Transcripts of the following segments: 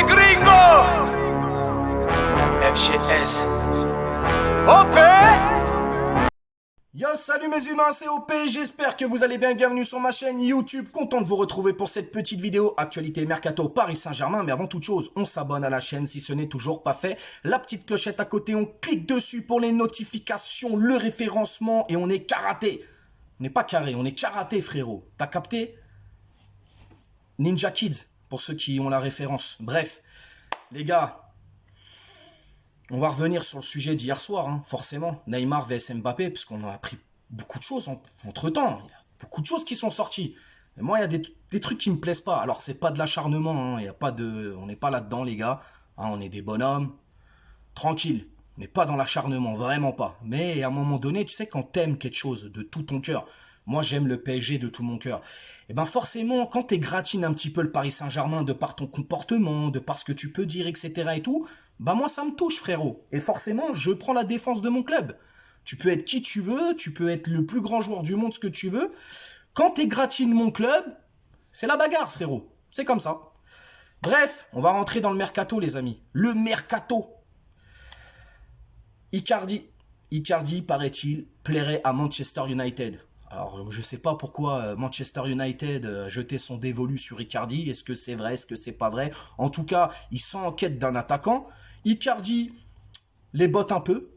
gringo. FGS. OP. Yo, salut mes humains, c'est OP, j'espère que vous allez bien, bienvenue sur ma chaîne YouTube, content de vous retrouver pour cette petite vidéo actualité Mercato Paris Saint-Germain, mais avant toute chose, on s'abonne à la chaîne si ce n'est toujours pas fait, la petite clochette à côté, on clique dessus pour les notifications, le référencement, et on est karaté. On n'est pas carré, on est karaté frérot, t'as capté? Ninja Kids, pour ceux qui ont la référence. Bref, les gars, on va revenir sur le sujet d'hier soir, hein, forcément. Neymar vs Mbappé, parce qu'on a appris beaucoup de choses entre-temps. Il y a beaucoup de choses qui sont sorties. Et moi, il y a des trucs qui me plaisent pas. Alors, c'est pas de l'acharnement, hein, il y a pas de... on n'est pas là-dedans, les gars. Hein, on est des bonhommes. Tranquille. On n'est pas dans l'acharnement, vraiment pas. Mais à un moment donné, tu sais, quand t'aimes quelque chose de tout ton cœur, moi, j'aime le PSG de tout mon cœur. Et ben forcément, quand t'égratines un petit peu le Paris Saint-Germain de par ton comportement, de par ce que tu peux dire, etc. et tout, bah moi, ça me touche, frérot. Et forcément, je prends la défense de mon club. Tu peux être qui tu veux, tu peux être le plus grand joueur du monde, ce que tu veux. Quand t'égratines mon club, c'est la bagarre, frérot. C'est comme ça. Bref, on va rentrer dans le mercato, les amis. Le mercato. Icardi, paraît-il, plairait à Manchester United. Alors, je sais pas pourquoi Manchester United a jeté son dévolu sur Icardi. Est-ce que c'est vrai? Est-ce que c'est pas vrai? En tout cas, ils sont en quête d'un attaquant. Icardi les botte un peu.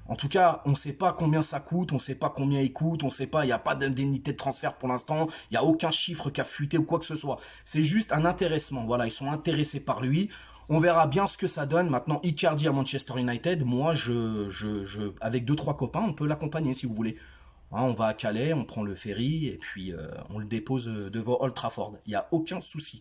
En tout cas, on sait pas combien ça coûte, on sait pas combien il coûte, on sait pas, il n'y a pas d'indemnité de transfert pour l'instant, il n'y a aucun chiffre qui a fuité ou quoi que ce soit. C'est juste un intéressement, voilà, ils sont intéressés par lui. On verra bien ce que ça donne. Maintenant, Icardi à Manchester United, moi, avec 2-3 copains, on peut l'accompagner si vous voulez. Hein, on va à Calais, on prend le ferry et puis on le dépose devant Old Trafford. Il n'y a aucun souci.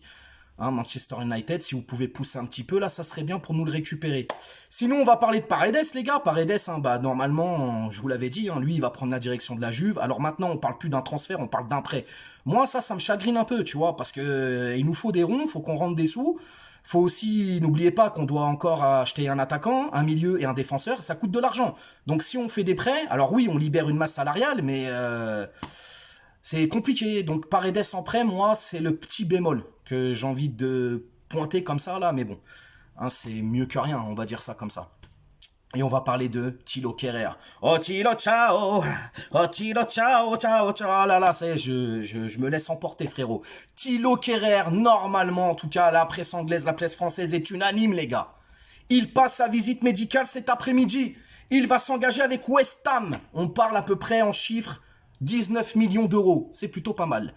Hein, Manchester United, si vous pouvez pousser un petit peu, là, ça serait bien pour nous le récupérer. Sinon, on va parler de Paredes, les gars. Paredes, hein, bah, normalement, je vous l'avais dit, hein, lui, il va prendre la direction de la Juve. Alors maintenant, on parle plus d'un transfert, on parle d'un prêt. Moi, ça me chagrine un peu, tu vois, parce que il nous faut des ronds, faut qu'on rentre des sous. Faut aussi, n'oubliez pas qu'on doit encore acheter un attaquant, un milieu et un défenseur, ça coûte de l'argent. Donc si on fait des prêts, alors oui, on libère une masse salariale, mais c'est compliqué. Donc Paredes en prêt, moi, c'est le petit bémol que j'ai envie de pointer comme ça, là, mais bon, hein, c'est mieux que rien, on va dire ça comme ça. Et on va parler de Thilo Kehrer. Oh Thilo, ciao. Oh Thilo, ciao, ciao, ciao. Là, là, je me laisse emporter, frérot. Thilo Kehrer, normalement, en tout cas, la presse anglaise, la presse française est unanime, les gars. Il passe sa visite médicale cet après-midi. Il va s'engager avec West Ham. On parle à peu près en chiffres 19 millions d'euros. C'est plutôt pas mal.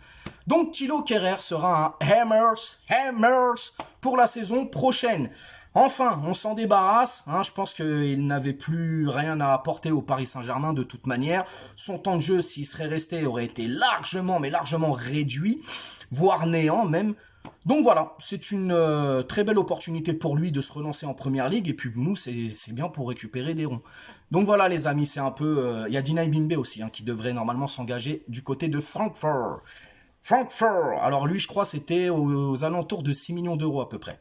Donc Thilo Kehrer sera un Hammers pour la saison prochaine. Enfin, on s'en débarrasse. Hein, je pense qu'il n'avait plus rien à apporter au Paris Saint-Germain de toute manière. Son temps de jeu, s'il serait resté, aurait été largement, mais largement réduit, voire néant même. Donc voilà, c'est une très belle opportunité pour lui de se relancer en Première Ligue. Et puis nous, c'est bien pour récupérer des ronds. Donc voilà les amis, c'est un peu... Il y a Dinaï Bimbe aussi, hein, qui devrait normalement s'engager du côté de Francfort. Alors lui, je crois, c'était aux alentours de 6 millions d'euros à peu près.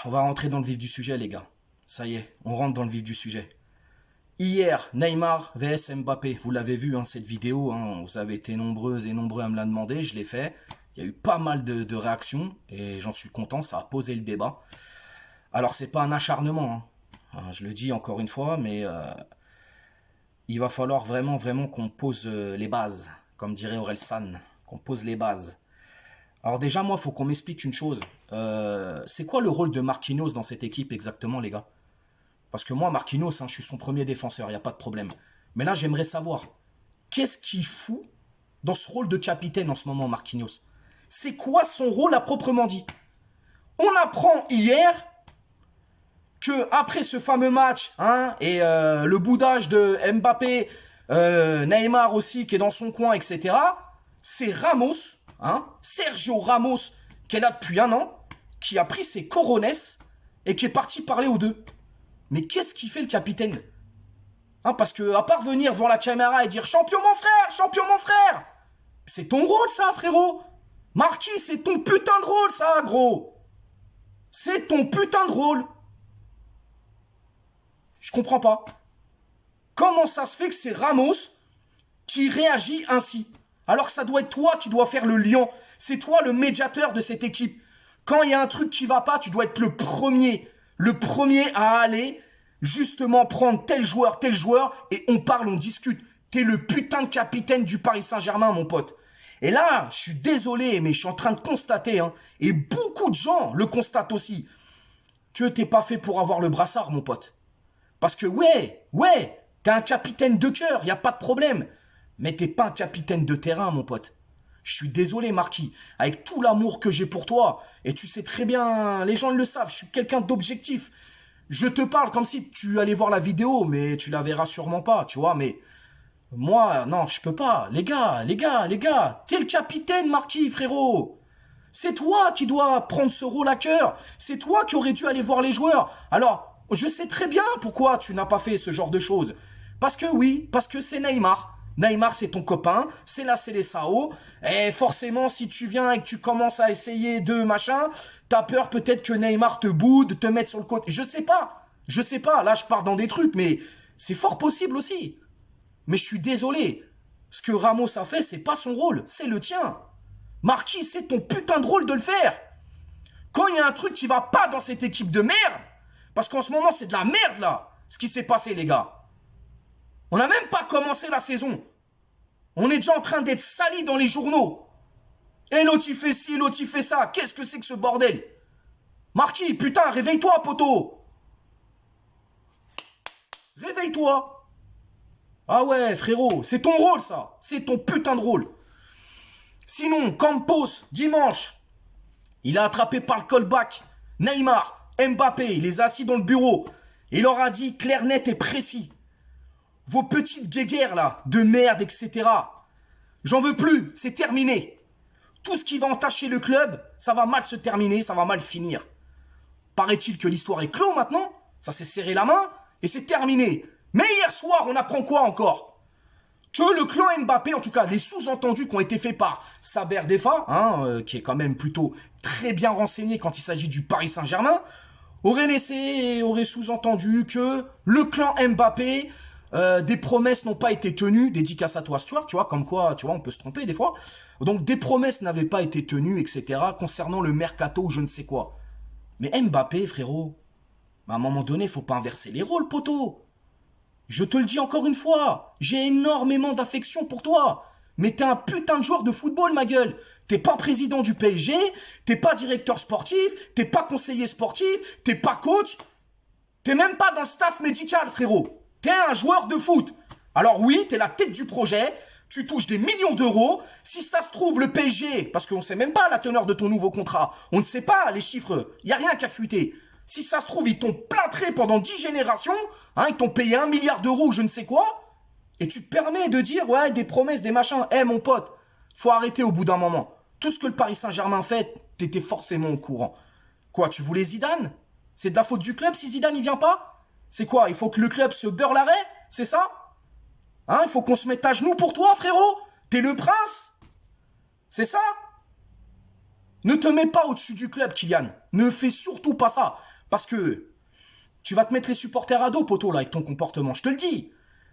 On va rentrer dans le vif du sujet, les gars. Ça y est, on rentre dans le vif du sujet. Hier, Neymar vs Mbappé. Vous l'avez vu, hein, cette vidéo. Hein, vous avez été nombreuses et nombreux à me la demander. Je l'ai fait. Il y a eu pas mal de réactions. Et j'en suis content, ça a posé le débat. Alors, c'est pas un acharnement. Hein. Je le dis encore une fois, mais il va falloir vraiment qu'on pose les bases. Comme dirait Orelsan. Qu'on pose les bases. Alors déjà, moi, il faut qu'on m'explique une chose. C'est quoi le rôle de Marquinhos dans cette équipe exactement, les gars? Parce que moi, Marquinhos, hein, je suis son premier défenseur, il n'y a pas de problème. Mais là, j'aimerais savoir, qu'est-ce qu'il fout dans ce rôle de capitaine en ce moment, Marquinhos? C'est quoi son rôle à proprement dit? On apprend hier que après ce fameux match, hein, et le boudage de Mbappé, Neymar aussi, qui est dans son coin, etc., c'est Ramos... Hein, Sergio Ramos, qui est là depuis 1 an, qui a pris ses coronets et qui est parti parler aux deux. Mais qu'est-ce qu'il fait le capitaine? Hein, parce que à part venir devant la caméra et dire champion mon frère, c'est ton rôle ça, frérot. Marquis, c'est ton putain de rôle ça, gros. C'est ton putain de rôle. Je comprends pas. Comment ça se fait que c'est Ramos qui réagit ainsi? Alors que ça doit être toi qui dois faire le lion. C'est toi le médiateur de cette équipe. Quand il y a un truc qui va pas, tu dois être le premier à aller justement prendre tel joueur, et on parle, on discute. T'es le putain de capitaine du Paris Saint-Germain, mon pote. Et là, je suis désolé, mais je suis en train de constater, et beaucoup de gens le constatent aussi, que t'es pas fait pour avoir le brassard, mon pote. Parce que ouais, t'es un capitaine de cœur, y a pas de problème. Mais t'es pas un capitaine de terrain, mon pote. Je suis désolé, Marquis, avec tout l'amour que j'ai pour toi, et tu sais très bien, les gens le savent, je suis quelqu'un d'objectif. Je te parle comme si tu allais voir la vidéo, mais tu la verras sûrement pas, tu vois, mais moi, non, je peux pas. Les gars, t'es le capitaine, Marquis, frérot. C'est toi qui dois prendre ce rôle à cœur. C'est toi qui aurais dû aller voir les joueurs. Alors, je sais très bien pourquoi tu n'as pas fait ce genre de choses. Parce que c'est Neymar. Neymar, c'est ton copain, c'est la Seleção. Et forcément, si tu viens et que tu commences à essayer de machin, t'as peur peut-être que Neymar te boude, te mette sur le côté. Je sais pas. Là, je pars dans des trucs, mais c'est fort possible aussi. Mais je suis désolé. Ce que Ramos a fait, c'est pas son rôle, c'est le tien. Marquis, c'est ton putain de rôle de le faire. Quand il y a un truc qui va pas dans cette équipe de merde, parce qu'en ce moment, c'est de la merde, là, ce qui s'est passé, les gars. On n'a même pas commencé la saison. On est déjà en train d'être sali dans les journaux. Et l'autre il fait ci, l'autre il fait ça. Qu'est-ce que c'est que ce bordel? Marquis, putain, réveille-toi, poteau. Réveille-toi. Ah ouais, frérot, c'est ton rôle, ça. C'est ton putain de rôle. Sinon, Campos, dimanche, il a attrapé par le callback Neymar, Mbappé, il les a assis dans le bureau. Il leur a dit clair, net et précis. Vos petites guéguerres là, de merde, etc. J'en veux plus, c'est terminé. Tout ce qui va entacher le club, ça va mal se terminer, ça va mal finir. Paraît-il que l'histoire est clos maintenant, ça s'est serré la main, et c'est terminé. Mais hier soir, on apprend quoi encore? Que le clan Mbappé, en tout cas les sous-entendus qui ont été faits par Saber Defa, qui est quand même plutôt très bien renseigné quand il s'agit du Paris Saint-Germain, aurait sous-entendu que le clan Mbappé... des promesses n'ont pas été tenues, dédicace à toi Stuart, tu vois, comme quoi, tu vois, on peut se tromper des fois. Donc des promesses n'avaient pas été tenues, etc. concernant le mercato ou je ne sais quoi. Mais Mbappé, frérot, à un moment donné, faut pas inverser les rôles, poteau. Je te le dis encore une fois, j'ai énormément d'affection pour toi. Mais t'es un putain de joueur de football, ma gueule. T'es pas président du PSG, t'es pas directeur sportif, t'es pas conseiller sportif, t'es pas coach, t'es même pas dans le staff médical, frérot. T'es un joueur de foot. Alors oui, t'es la tête du projet, tu touches des millions d'euros. Si ça se trouve, le PSG, parce qu'on sait même pas la teneur de ton nouveau contrat, on ne sait pas les chiffres, y a rien qu'à fuiter. Si ça se trouve, ils t'ont plâtré pendant 10 générations, ils t'ont payé 1 milliard d'euros ou je ne sais quoi, et tu te permets de dire, ouais, des promesses, des machins. Mon pote, faut arrêter au bout d'un moment. Tout ce que le Paris Saint-Germain fait, t'étais forcément au courant. Quoi, tu voulais Zidane? C'est de la faute du club si Zidane, il vient pas? C'est quoi? Il faut que le club se beurre l'arrêt? C'est ça? Il faut qu'on se mette à genoux pour toi, frérot? T'es le prince? C'est ça? Ne te mets pas au-dessus du club, Kylian. Ne fais surtout pas ça. Parce que tu vas te mettre les supporters à dos, poteau, là, avec ton comportement. Je te le dis.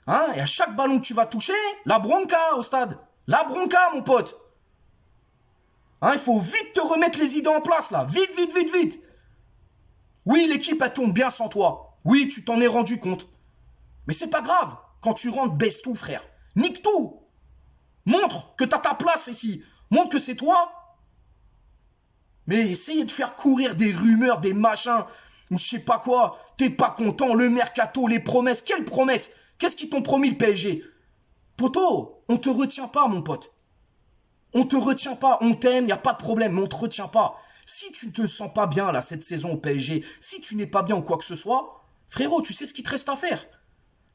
Et à chaque ballon que tu vas toucher, la bronca au stade. La bronca, mon pote. Il faut vite te remettre les idées en place, là. Vite. Oui, l'équipe, elle tourne bien sans toi. Oui, tu t'en es rendu compte. Mais c'est pas grave. Quand tu rentres, baisse tout, frère. Nique tout. Montre que t'as ta place ici. Montre que c'est toi. Mais essayez de faire courir des rumeurs, des machins, ou je sais pas quoi. T'es pas content, le mercato, les promesses. Quelles promesses? Qu'est-ce qu'ils t'ont promis, le PSG? Poto, on te retient pas, mon pote. On te retient pas. On t'aime, y a pas de problème, mais on te retient pas. Si tu ne te sens pas bien, là, cette saison au PSG, si tu n'es pas bien ou quoi que ce soit... Frérot, tu sais ce qu'il te reste à faire.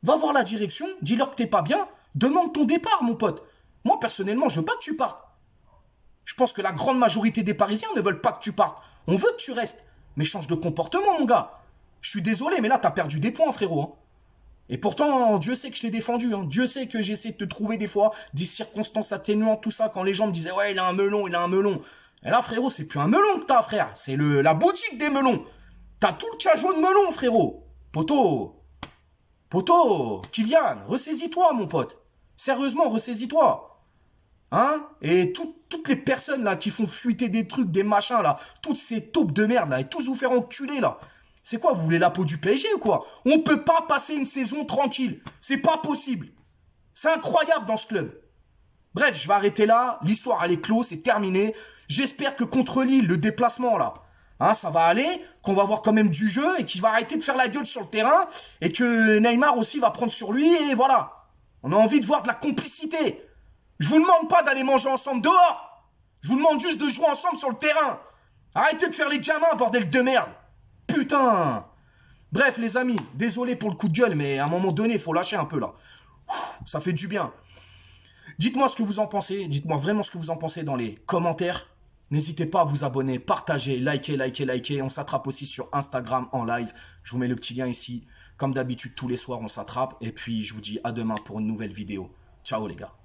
Va voir la direction, dis-leur que t'es pas bien, demande ton départ, mon pote. Moi, personnellement, je veux pas que tu partes. Je pense que la grande majorité des Parisiens ne veulent pas que tu partes. On veut que tu restes. Mais change de comportement, mon gars. Je suis désolé, mais là, t'as perdu des points, frérot. Et pourtant, Dieu sait que je t'ai défendu. Dieu sait que j'essaie de te trouver des fois des circonstances atténuantes, tout ça, quand les gens me disaient « Ouais, il a un melon. » Et là, frérot, c'est plus un melon que t'as, frère. C'est la boutique des melons. T'as tout le cajot de melon, frérot. Poto, Kylian, ressaisis-toi, mon pote. Sérieusement, ressaisis-toi. Hein? Et toutes les personnes là qui font fuiter des trucs, des machins là, toutes ces taupes de merde là, et tous vous faire enculer là. C'est quoi, vous voulez la peau du PSG ou quoi? On peut pas passer une saison tranquille. C'est pas possible. C'est incroyable dans ce club. Bref, je vais arrêter là. L'histoire, elle est close, c'est terminé. J'espère que contre Lille, le déplacement là, hein, ça va aller, qu'on va avoir quand même du jeu et qu'il va arrêter de faire la gueule sur le terrain et que Neymar aussi va prendre sur lui et voilà. On a envie de voir de la complicité. Je vous demande pas d'aller manger ensemble dehors. Je vous demande juste de jouer ensemble sur le terrain. Arrêtez de faire les gamins, bordel de merde. Putain. Bref, les amis, désolé pour le coup de gueule, mais à un moment donné, il faut lâcher un peu là. Ça fait du bien. Dites-moi ce que vous en pensez. Dites-moi vraiment ce que vous en pensez dans les commentaires. N'hésitez pas à vous abonner, partager, liker. On s'attrape aussi sur Instagram en live. Je vous mets le petit lien ici. Comme d'habitude, tous les soirs, on s'attrape. Et puis, je vous dis à demain pour une nouvelle vidéo. Ciao les gars.